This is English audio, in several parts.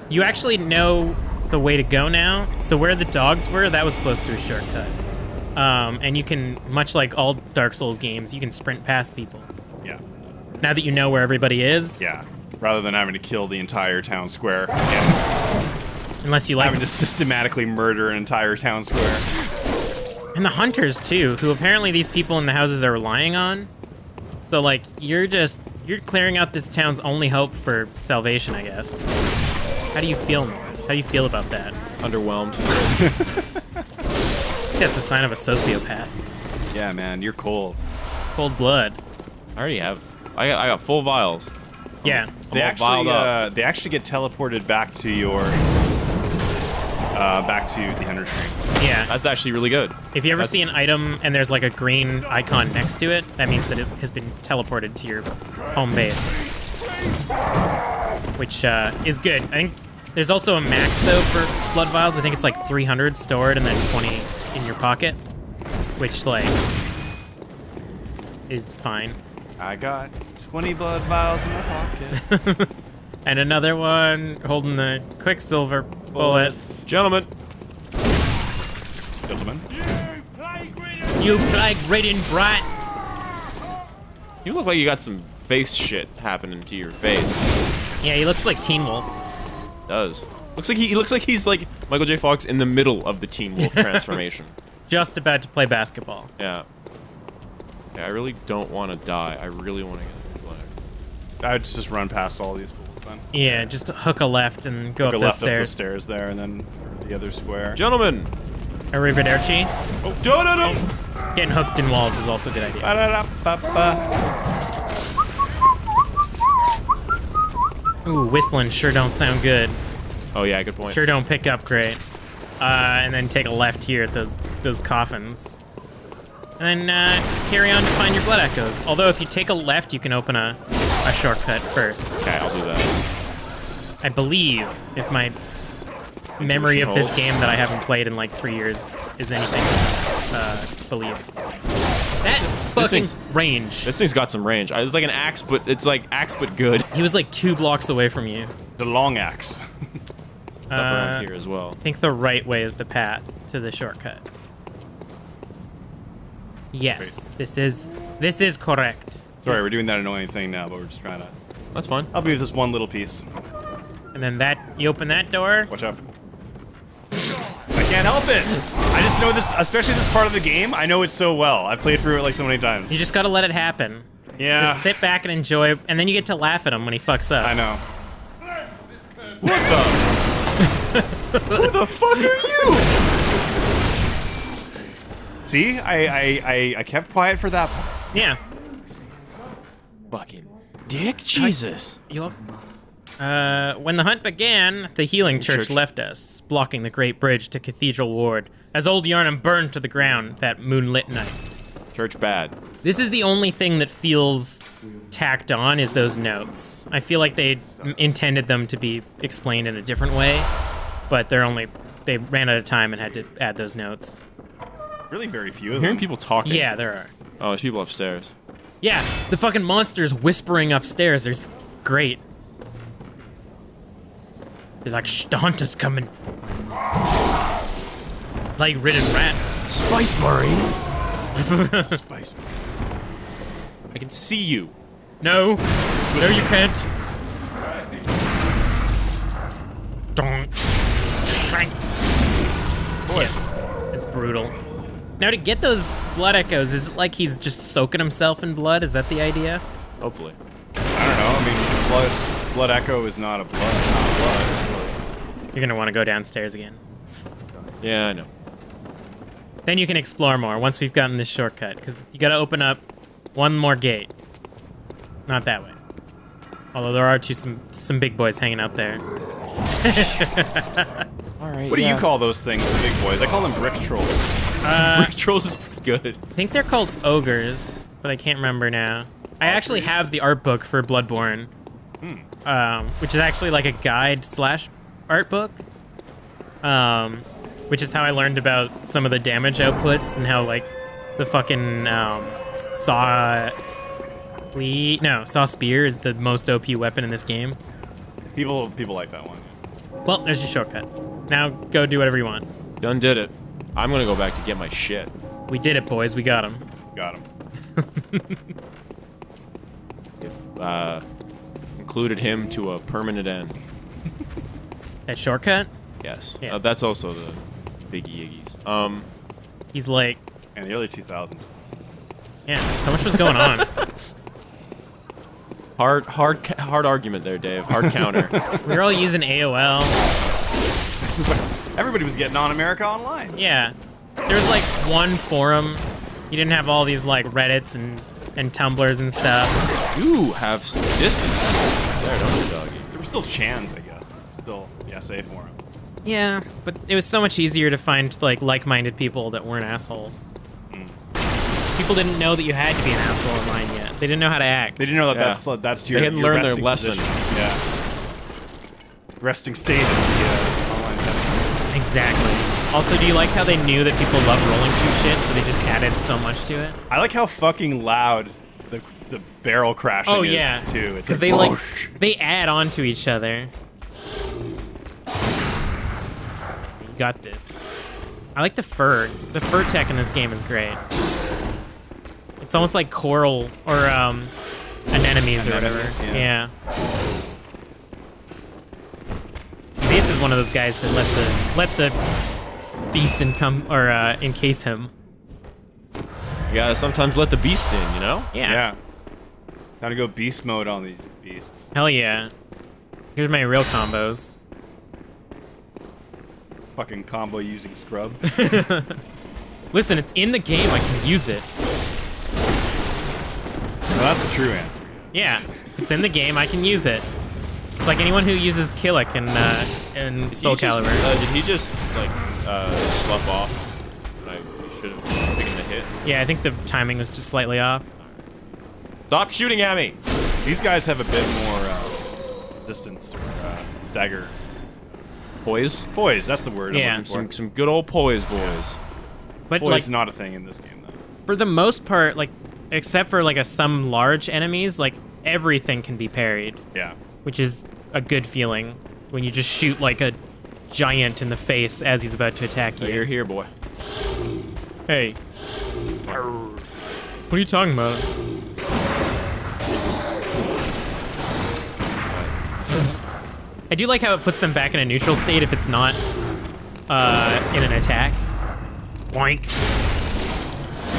You actually know the way to go now. So where the dogs were, that was close to a shortcut. And you can, much like all Dark Souls games, you can sprint past people. Yeah. Now that you know where everybody is. Yeah. Rather than having to kill the entire town square. Yeah. Unless you like... Having to systematically murder an entire town square. And the hunters, too, who apparently these people in the houses are relying on. So, like, you're clearing out this town's only hope for salvation, I guess. How do you feel, Norris? How do you feel about that? Underwhelmed. That's the sign of a sociopath. Yeah, man, you're cold. Cold blood. I already have. I got full vials. Yeah. They actually get teleported back to your back to the hunter tree. Yeah. That's actually really good. If you ever see an item and there's like a green icon next to it, that means that it has been teleported to your home base. Which is good. I think there's also a max though for blood vials. I think it's like 300 stored and then 20 in your pocket, which like is fine. I got 20 blood vials in my pocket. And another one holding the Quicksilver bullets. Gentlemen. You plague ridden brat. You look like you got some face shit happening to your face. Yeah, he looks like Teen Wolf. Does. He looks like he's like Michael J. Fox in the middle of the Teen Wolf transformation. Just about to play basketball. Yeah. Yeah, I really don't want to die. I really want to get a blood. I would just run past all these fools then. Yeah, just hook a left and go Hook up a the left stairs. up the stairs there, and then for the other square. Gentlemen! Arrivederci. Oh, no! Getting hooked in walls is also a good idea. Ooh, whistling sure don't sound good. Oh yeah, good point. Sure don't pick up great. And then take a left here at those coffins. And then carry on to find your blood echoes. Although if you take a left, you can open a shortcut first. Okay, I'll do that. I believe, if my memory of this game that I haven't played in like 3 years is anything believed. That fucking range. This thing's got some range. It's like an axe, but it's like axe but good. He was like 2 blocks away from you. The long axe. Stuff around here as well. I think the right way is the path to the shortcut. Yes, this is correct. Sorry, we're doing that annoying thing now, but we're just trying to... That's fine. I'll be with this one little piece. And then you open that door. Watch out. I can't help it! I just know this, especially this part of the game, I know it so well. I've played through it like so many times. You just gotta let it happen. Yeah. Just sit back and enjoy, and then you get to laugh at him when he fucks up. I know. What the? Who the fuck are you? See? I kept quiet for that part. Yeah. Fucking dick? Jesus. When the hunt began, the healing church left us, blocking the Great Bridge to Cathedral Ward, as old Yharnam burned to the ground that moonlit night. Church bad. This is the only thing that feels tacked on, is those notes. I feel like they intended them to be explained in a different way, but they ran out of time and had to add those notes. Really very few of I'm them. hearing people talking. Yeah, there are. Oh, there's people upstairs. Yeah, the fucking monsters whispering upstairs. They're great. They're like, shh, the hunt is coming. Like ridden rat. Spice Marine. Spice. I can see you. No. No, you can't. Donk. Shank. Yeah, it's brutal. Now to get those blood echoes, is it like he's just soaking himself in blood? Is that the idea? Hopefully. I don't know. I mean, blood echo is not a blood. Not blood. You're gonna want to go downstairs again. Yeah, I know. Then you can explore more once we've gotten this shortcut, because you gotta open up one more gate. Not that way. Although there are some big boys hanging out there. All right. What do you call those things, the big boys? I call them brick trolls. Brick Trolls is pretty good. I think they're called ogres, but I can't remember now. I actually have the art book for Bloodborne, which is actually like a guide / art book, which is how I learned about some of the damage outputs and how like the fucking saw spear is the most OP weapon in this game. People like that one. Well, there's your shortcut. Now go do whatever you want. Done did it. I'm gonna go back to get my shit. We did it, boys. We got him. Got him. Concluded him to a permanent end. That shortcut? Yes. Yeah. That's also the biggie yiggies. He's like, In the early 2000s. yeah, so much was going on. Hard argument there, Dave. Hard counter. We were all using AOL. Everybody was getting on America Online. Yeah. There was like one forum. You didn't have all these like Reddits and Tumblrs and stuff. You have some distance there, don't you, doggy? There were still chans, I guess. Still the SA forums. Yeah, but it was so much easier to find like-minded people that weren't assholes. People didn't know that you had to be an asshole online yet. They didn't know how to act. They didn't know that Yeah. that's your They hadn't your learned their resting lesson. position. Yeah. Resting state of the online petting. Exactly. Also, do you like how they knew that people love rolling through shit, so they just added so much to it? I like how fucking loud the barrel crashing Oh is yeah, too. It's because they they add on to each other. You got this. I like the fur. The fur tech in this game is great. It's almost like coral or anemones or whatever. Anemones, Yeah. This is one of those guys that let the beast encase him. You gotta sometimes let the beast in, you know? Yeah. Time to go beast mode on these beasts. Hell yeah. Here's my real combos. Fucking combo using scrub. Listen, it's in the game. I can use it. Well, that's the true answer. Yeah, it's in the game. I can use it. It's like anyone who uses Killick in Soul Calibur. Did he just like slough off? I should have taken the hit. Yeah, I think the timing was just slightly off. Stop shooting at me! These guys have a bit more distance or stagger. Poise. Poise, that's the word. I'm Yeah. looking for. Some good old poise, boys. But Poise like is not a thing in this game, though. for the most part, like except for like some large enemies, like everything can be parried, Yeah. which is a good feeling when you just shoot like a giant in the face as he's about to attack you. You're here, boy. Hey. What are you talking about? I do like how it puts them back in a neutral state if it's not in an attack. Boink.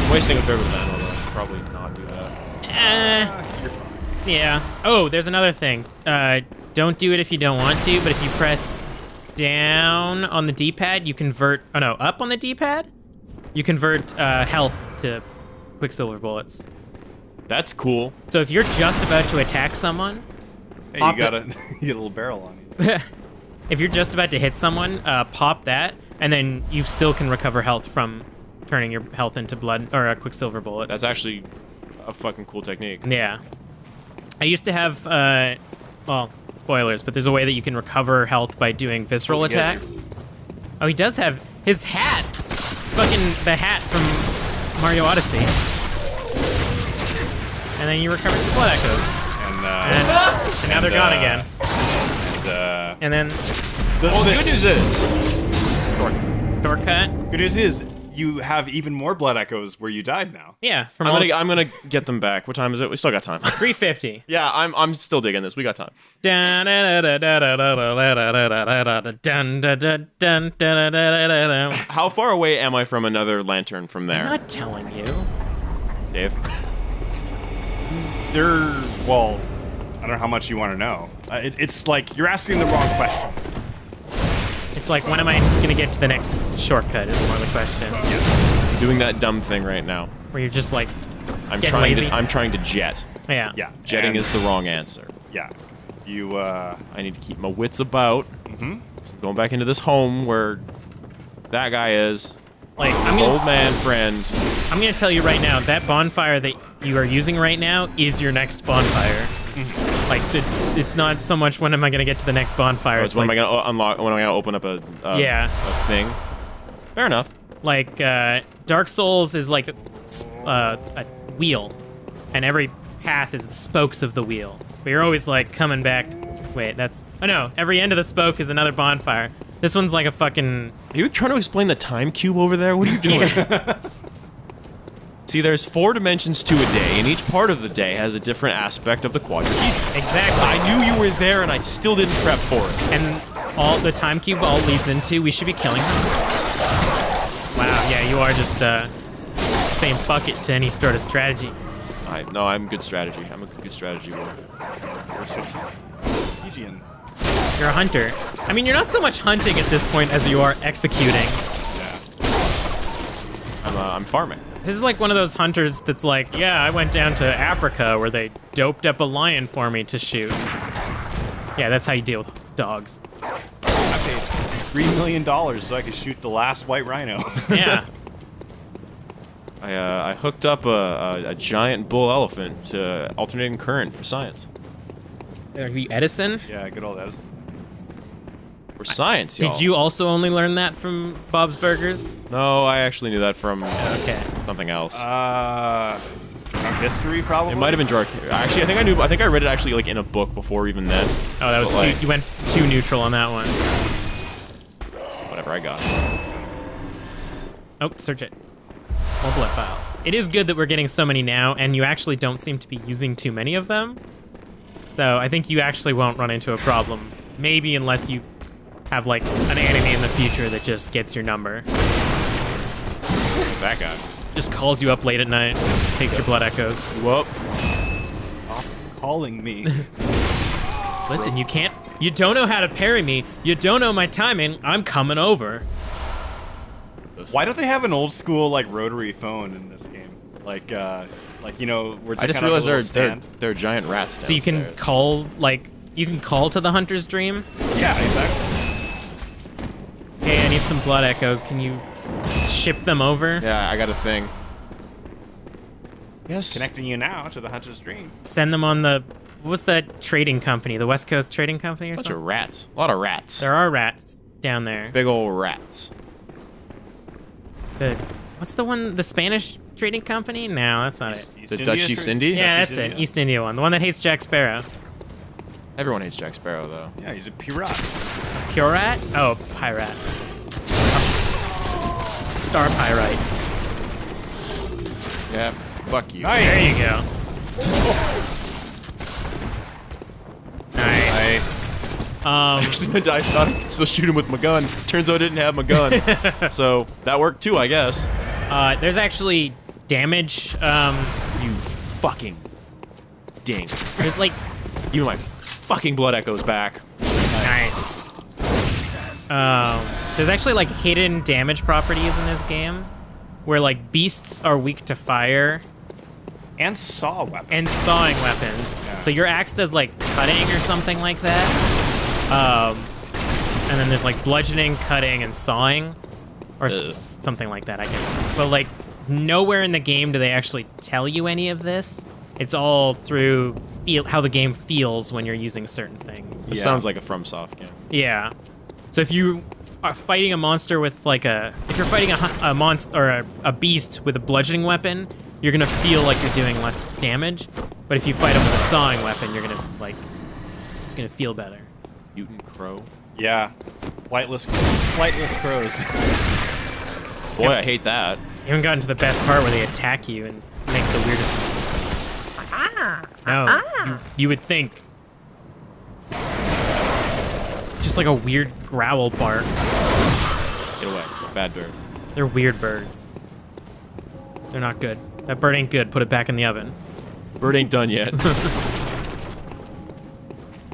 I'm wasting a fair bit of ammo, though. I should probably not do that. You're fine. Yeah. Oh, there's another thing. Don't do it if you don't want to, but if you press down on the D-pad, you convert... Oh, no, up on the D-pad? You convert health to Quicksilver bullets. That's cool. So if you're just about to attack someone... Hey, Pop you got you got a little barrel on you. If you're just about to hit someone, pop that, and then you still can recover health from turning your health into blood or Quicksilver bullets. That's actually a fucking cool technique. Yeah. I used to have, well, spoilers, but there's a way that you can recover health by doing visceral he has attacks. Oh, he does have his hat. It's fucking the hat from Mario Odyssey. And then you recover the blood echoes. And now they're gone again. And then The good news is... shortcut. Good news is you have even more blood echoes where you died now. Yeah, from I'm all gonna get them back. What time is it? We still got time. 350. Yeah, I'm still digging this. We got time. How far away am I from another lantern from I'm there, not telling you. Dave? They're, well, I don't know how much you want to know. It's like you're asking the wrong question. It's like, when am I gonna get to the next shortcut is more the question. I'm doing that dumb thing right now. Where you're just like, I'm Getting trying lazy? to. I'm trying to jet. yeah. Yeah. Jetting and- is the wrong answer. Yeah. You, I need to keep my wits about. Going back into this home where that guy is. Like, His old man friend. I'm gonna tell you right now, that bonfire that you are using right now is your next bonfire. Like, it's not so much when am I gonna get to the next bonfire. It's when am I gonna unlock? When am I gonna open up a thing? Fair enough. Like, Dark Souls is like a wheel, and every path is the spokes of the wheel. But you're always like coming back Wait, that's... Oh, no. Every end of the spoke is another bonfire. This one's like a fucking... Are you trying to explain the time cube over there? What are you doing? See, there's 4 dimensions to a day, and each part of the day has a different aspect of the quadrilateral. Exactly. I knew you were there, and I still didn't prep for it. And all the time cube all leads into we should be killing hunters. Wow, yeah, you are just saying fuck it to any sort of strategy. No, I'm good strategy. I'm a good strategy boy. You're strategian. You're a hunter. I mean, you're not so much hunting at this point as you are executing. Yeah. I'm farming. This is like one of those hunters that's like, yeah, I went down to Africa where they doped up a lion for me to shoot. Yeah, that's how you deal with dogs. I paid $3 million so I could shoot the last white rhino. Yeah. I hooked up a giant bull elephant to alternating current for science. Are you Edison? Yeah, good old Edison. For science, y'all. Did you also only learn that from Bob's Burgers? No, I actually knew that from Okay. something else. From history, probably? It might have been Dark. Actually, I think I read it actually like in a book before even then. Oh, that was But, too, like, you went too neutral on that one. whatever I got. Oh, search it. More blood files. It is good that we're getting so many now, and you actually don't seem to be using too many of them. So I think you actually won't run into a problem. Maybe unless you have like an enemy in the future that just gets your number. That guy. Just calls you up late at night, takes your blood echoes. Whoop. Stop calling me. Listen, you don't know how to parry me, you don't know my timing, I'm coming over. Why don't they have an old school like rotary phone in this game? Like you know, where it's I like just kind of realized a little stand. they're giant rats downstairs. So you can call, to the hunter's dream? Yeah, exactly. Hey, I need some blood echoes, can you ship them over? Yeah, I got a thing. Yes. Connecting you now to the hunter's dream. Send them on the, what's that trading company? The West Coast Trading Company or Bunch something? of rats. A lot of rats. There are rats down there. Big old rats. What's the one, the Spanish trading company? No, that's not it. The Dutch East India? Yeah, Dutch that's it. East India one. The one that hates Jack Sparrow. Everyone hates Jack Sparrow, though. Yeah, he's a pirate. Pure rat? Oh, pirate. Star pyrite. Yeah, fuck you. Nice. There you go. Nice. Nice. Actually, I thought I could still shoot him with my gun. Turns out I didn't have my gun. So, that worked too, I guess. There's actually damage. You fucking dink. There's like, Give me my fucking blood echoes back. nice. There's actually like hidden damage properties in this game where like beasts are weak to fire And saw weapon. and sawing weapons. So your axe does like cutting or something like that. And then there's like bludgeoning, cutting, and sawing, or something like that. I can, but like nowhere in the game do they actually tell you any of this. It's all through how the game feels when you're using certain things. This Yeah. sounds like a FromSoft game. Yeah. So if you are fighting a monster with like if you're fighting a monster or a beast with a bludgeoning weapon, you're gonna feel like you're doing less damage. But if you fight him with a sawing weapon, you're gonna it's gonna feel better. Mutant Crow. Yeah. Flightless crows. Boy, I hate that. You haven't gotten to the best part where they attack you and make the weirdest. No, you would think. Just like a weird growl bark. Get away. Bad bird. They're weird birds. They're not good. That bird ain't good. Put it back in the oven. Bird ain't done yet.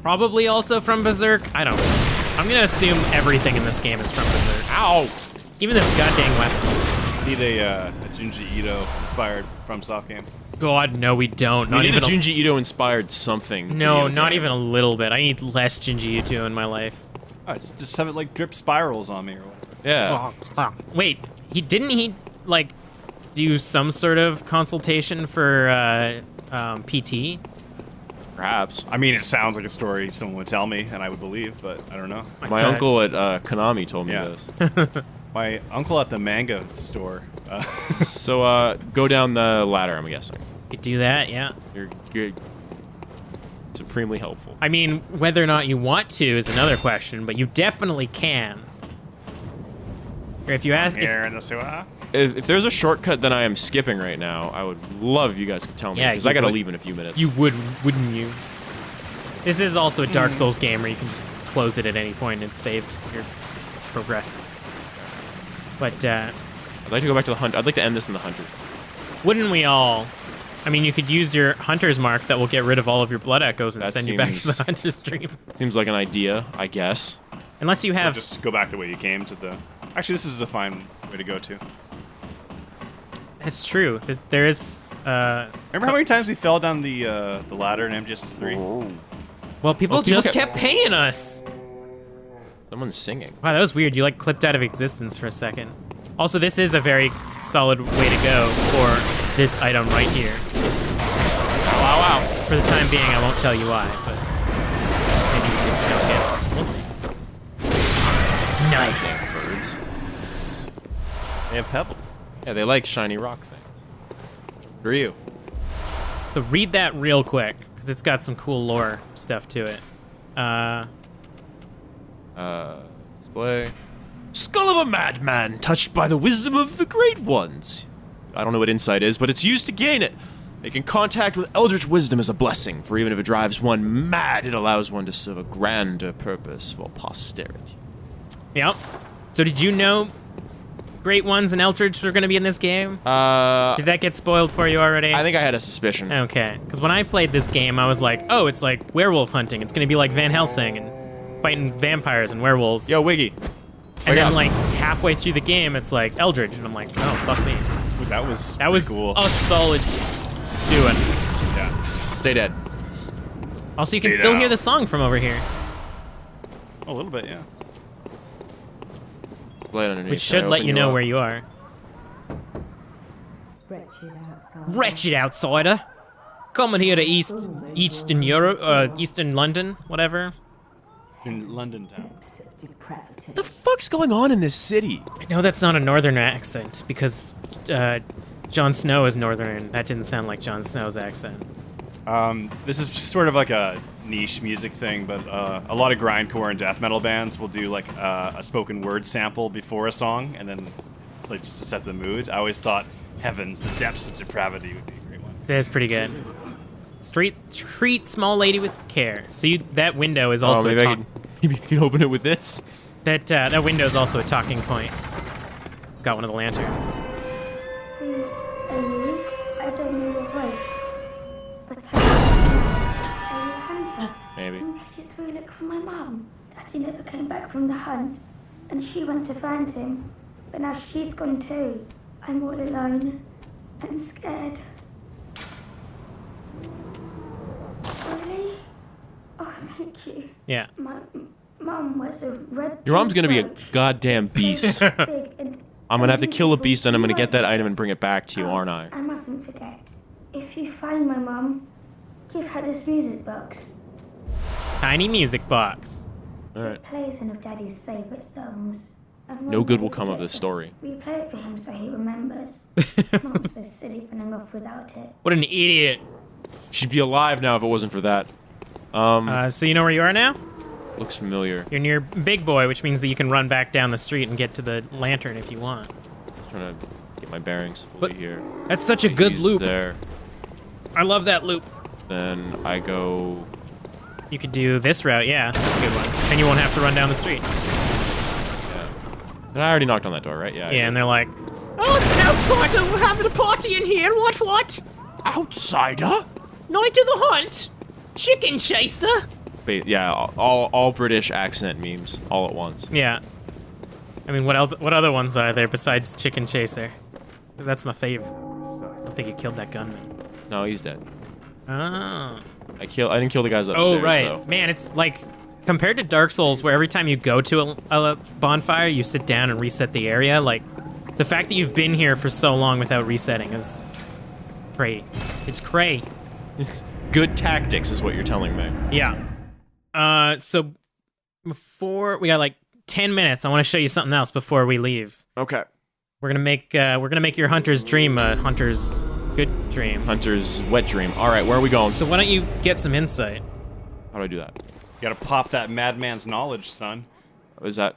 Probably also from Berserk. I don't know. I'm gonna assume everything in this game is from Berserk. Ow! Even this goddamn weapon. Need a Junji Ito inspired FromSoft game. God, no, we don't. We Not need even a Junji Ito inspired something. No, video not game. even a little bit. I need less Junji Ito in my life. Oh, just have it like drip spirals on me or whatever. Yeah. Wait, didn't he like do some sort of consultation for PT? Perhaps. I mean, it sounds like a story someone would tell me, and I would believe, but I don't know. My uncle at Konami told me Yeah. this. My uncle at the manga store. So, go down the ladder, I'm guessing. Could do that, yeah. You're good. supremely helpful. I mean, whether or not you want to is another question, but you definitely can. Or if you ask, Here in the sewer. If there's a shortcut that I am skipping right now, I would love if you guys could tell me, Yeah, because you I gotta would. leave in a few minutes. you wouldn't you? This is also a Dark Souls game where you can just close it at any point and it's saved your progress. But I'd like to go back to the hunt. I'd like to end this in the hunters. wouldn't we all? I mean, you could use your hunter's mark that will get rid of all of your blood echoes and That send you back to seems- the hunter's stream. Seems like an idea, I guess. Unless you Or have. just go back the way you came to the... Actually, this is a fine way to go, too. That's true. There is. Remember how many times we fell down the ladder in MGS3? Well, people Well, people just kept- kept paying us. Someone's singing. Wow, that was weird. You like clipped out of existence for a second. Also, this is a very solid way to go for this item right here. Wow, wow. For the time being, I won't tell you why, but maybe if you don't get it, we'll see. Nice. Birds. They have pebbles. Yeah, they like shiny rock things. Who are you? So read that real quick, because it's got some cool lore stuff to it. Display. Skull of a madman, touched by the wisdom of the great ones. I don't know what insight is, but it's used to gain it. Making contact with eldritch wisdom is a blessing, for even if it drives one mad, it allows one to serve a grander purpose for posterity. Yep. So did you know Great Ones and Eldritch were going to be in this game? Did that get spoiled for you already? I think I had a suspicion. Okay, because when I played this game, I was like, oh, it's like werewolf hunting. It's going to be like Van Helsing and fighting vampires and werewolves. Yo, Wiggy. And then, up. like, halfway through the game, it's like Eldritch, and I'm like, oh, fuck me. Ooh, that was That was pretty cool. a solid doing. Yeah. Stay dead. Also, you can Stay still down. hear the song from over here, A little bit, yeah. Play it underneath. which Can I should let open you know up? where you are. Wretched outside. Wretched outsider. Coming here to Eastern Europe, Eastern London, whatever. In London town. Depths of depravity. The fuck's going on in this city? I know that's not a northern accent, because Jon Snow is northern, and that didn't sound like Jon Snow's accent. This is sort of like a niche music thing, but a lot of grindcore and death metal bands will do like a spoken word sample before a song, and then it's like just to set the mood. I always thought, heavens, the depths of depravity would be a great one. That's pretty good. Treat small lady with care. So that window is also maybe maybe I can open it with this. that window is also a talking point. It's got one of the lanterns. I don't know your voice, but are you a hunter? Maybe. I just really look for my mum. Daddy never came back from the hunt, and she went to find him, but now she's gone too. I'm all alone and scared. Really? Oh, thank you. Yeah. My mum was a red. Your mom's gonna be a roach. goddamn beast. Big and I'm gonna have to kill a beast and I'm gonna You get that won't item and bring it back to you, aren't I? I mustn't forget. If you find my mum, give her this music box. Tiny music box. Alright. It plays one of Daddy's favourite songs. And No when good Daddy will come of gets this us, story. We play it for him so he remembers. Mum's so silly running off without it. What an idiot. She'd be alive now if it wasn't for that. So you know where you are now? Looks familiar. You're near Big Boy, which means that you can run back down the street and get to the lantern if you want. Trying to get my bearings fully But here. that's such a good He's loop. There. I love that loop. Then I go. You could do this route, yeah, that's a good one. And you won't have to run down the street. Yeah. And I already knocked on that door, right? Yeah. I Yeah, did. and they're like, oh, it's an outsider. We're having a party in here. What? Outsider? Night of the hunt. Chicken chaser. Yeah, all British accent memes all at once. Yeah. I mean, what else? What other ones are there besides Chicken Chaser? Because that's my fave. I don't think you killed that gunman. No, he's dead. Oh. I didn't kill the guys upstairs. Oh, right. Though. Man, it's like compared to Dark Souls, where every time you go to a bonfire, you sit down and reset the area. Like the fact that you've been here for so long without resetting is cray. It's cray. It's good tactics, is what you're telling me. Yeah. So before we got like 10 minutes, I want to show you something else before we leave. Okay. We're gonna make your hunter's dream a hunter's good dream. Hunter's wet dream. All right, where are we going? So why don't you get some insight? How do I do that? You gotta pop that madman's knowledge, son. Is that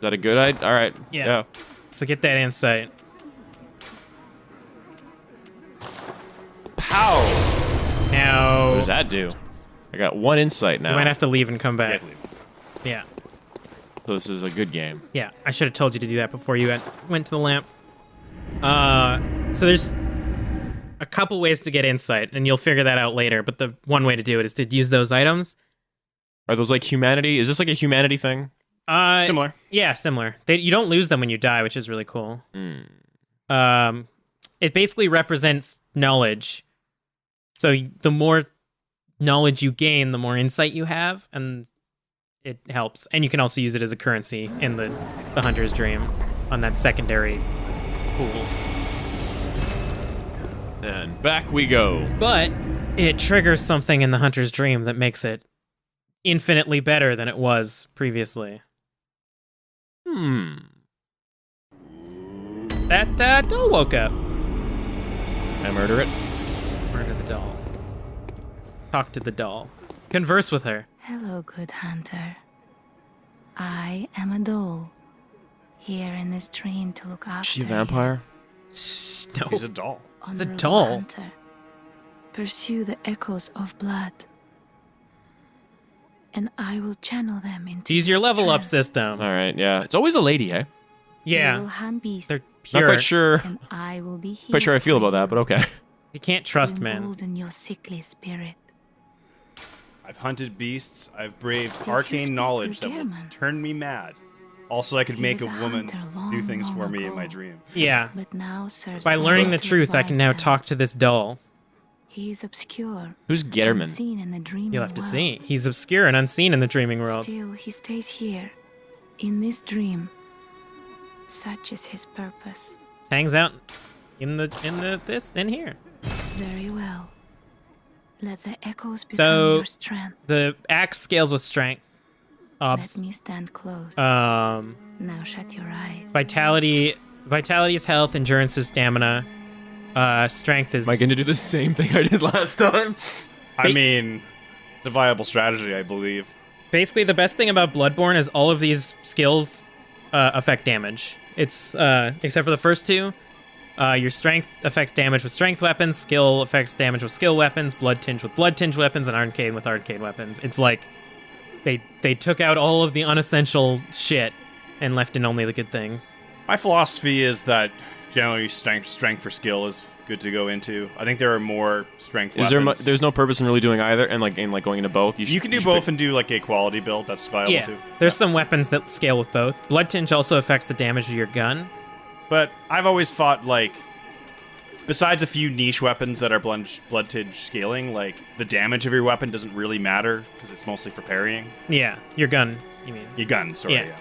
a good idea? All right. Yeah. So get that insight. Pow! What Now did that do? I got 1 insight now. you might have to leave and come You back. have to leave. Yeah. So this is a good game. Yeah, I should have told you to do that before you went to the lamp. So there's a couple ways to get insight, and you'll figure that out later, but the one way to do it is to use those items. Are those like humanity? Is this like a humanity thing? Similar. Yeah, similar. You don't lose them when you die, which is really cool. It basically represents knowledge. So the more knowledge you gain, the more insight you have, and it helps. And you can also use it as a currency in the Hunter's Dream on that secondary pool. And back we go. But it triggers something in the Hunter's Dream that makes it infinitely better than it was previously. That doll woke up. I murder it. Murder the doll. Talk to the doll. Converse with her. Hello, good hunter. I am a doll, here in this dream to look after Is she a vampire? No. He's a doll. you. She's a Honorable doll. Hunter. Pursue the echoes of blood, and I will channel them into Use your level up strength. system. All right, yeah. It's always a lady, eh? You will Yeah. hunt beasts, They're Not pure. quite sure. and I will be here. Quite sure I feel for about that, but okay. You can't to trust men. embolden your sickly spirit. I've hunted beasts. I've braved Did you arcane speak knowledge that will German? turn me mad. Also, I could He make a was a woman hunter do long, things for long me in my ago. dream. Yeah. But now serves By learning only the to truth, I can now advise them. talk to this doll. He is obscure, Who's Getterman? unseen in the dreaming You'll have to world. see. He's obscure and unseen in the dreaming world. Still, he stays here, in this dream. Such is his purpose. Hangs out in here. Very well. Let the echoes become So- your strength. The axe scales with strength. Let Obs. me stand close. Now shut your eyes. vitality is health, endurance is stamina. Strength is Am I going to do the same thing I did last time? I mean, it's a viable strategy, I believe. basically the best thing about Bloodborne is all of these skills affect damage. It's except for the first two. Your strength affects damage with strength weapons, skill affects damage with skill weapons, blood tinge with blood tinge weapons, and arcane with arcane weapons. It's like they took out all of the unessential shit and left in only the good things. My philosophy is that generally strength for skill is good to go into. I think there are more strength Is there? weapons. There's no purpose in really doing either, and like going into both. You can do both and do like a quality build. That's viable Yeah, too. there's some weapons that scale with both. Blood tinge also affects the damage of your gun. But I've always thought, like, besides a few niche weapons that are blood tinge scaling, like, the damage of your weapon doesn't really matter, because it's mostly for parrying. Yeah, your gun, you mean. Your gun, sorry, Yeah. yeah.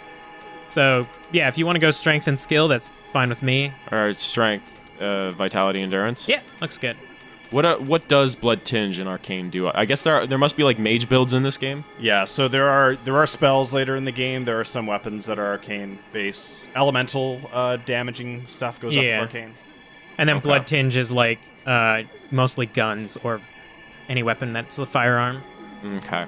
So, yeah, if you want to go strength and skill, that's fine with me. All right, strength, vitality, endurance. Yeah, looks good. What does blood tinge and arcane do? I guess there must be like mage builds in this game. Yeah, so there are spells later in the game. There are some weapons that are arcane based. Elemental damaging stuff goes Yeah. up with arcane. And then Okay. blood tinge is like mostly guns or any weapon that's a firearm. Okay.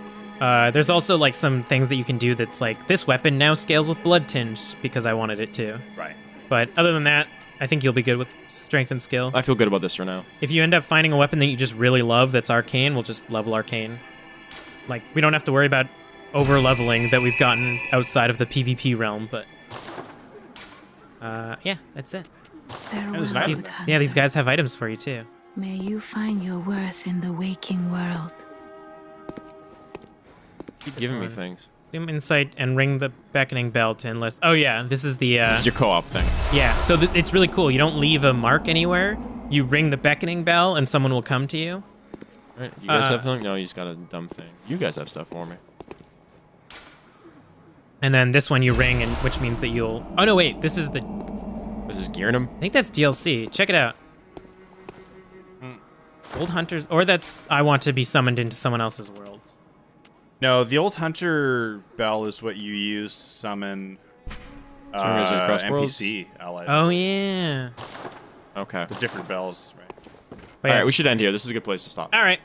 There's also like some things that you can do that's like, this weapon now scales with blood tinge because I wanted it to. Right. But other than that, I think you'll be good with strength and skill. I feel good about this for now. If you end up finding a weapon that you just really love that's arcane, we'll just level arcane. Like, we don't have to worry about over-leveling that we've gotten outside of the PvP realm, but... yeah, that's it. Farewell, there's an item good there. hunter. Yeah, these guys have items for you, too. May you find your worth in the waking world. Keep giving me one. things. Zoom insight and ring the beckoning bell to enlist... Oh, yeah, this is the... This is your co-op thing. Yeah, so it's really cool. You don't leave a mark anywhere. You ring the beckoning bell, and someone will come to you. Right? You guys have something? No, you just got a dumb thing. You guys have stuff for me. And then this one you ring, and which means that you'll... Oh, no, wait. This is the... This is Yharnam. I think that's DLC. Check it out. Old Hunters... Or that's... I want to be summoned into someone else's world. No, the old hunter bell is what you use to summon Summon guys across worlds? NPC allies. Oh, yeah. Okay. The different bells, right? But All yeah. right, we should end here. This is a good place to stop. All right.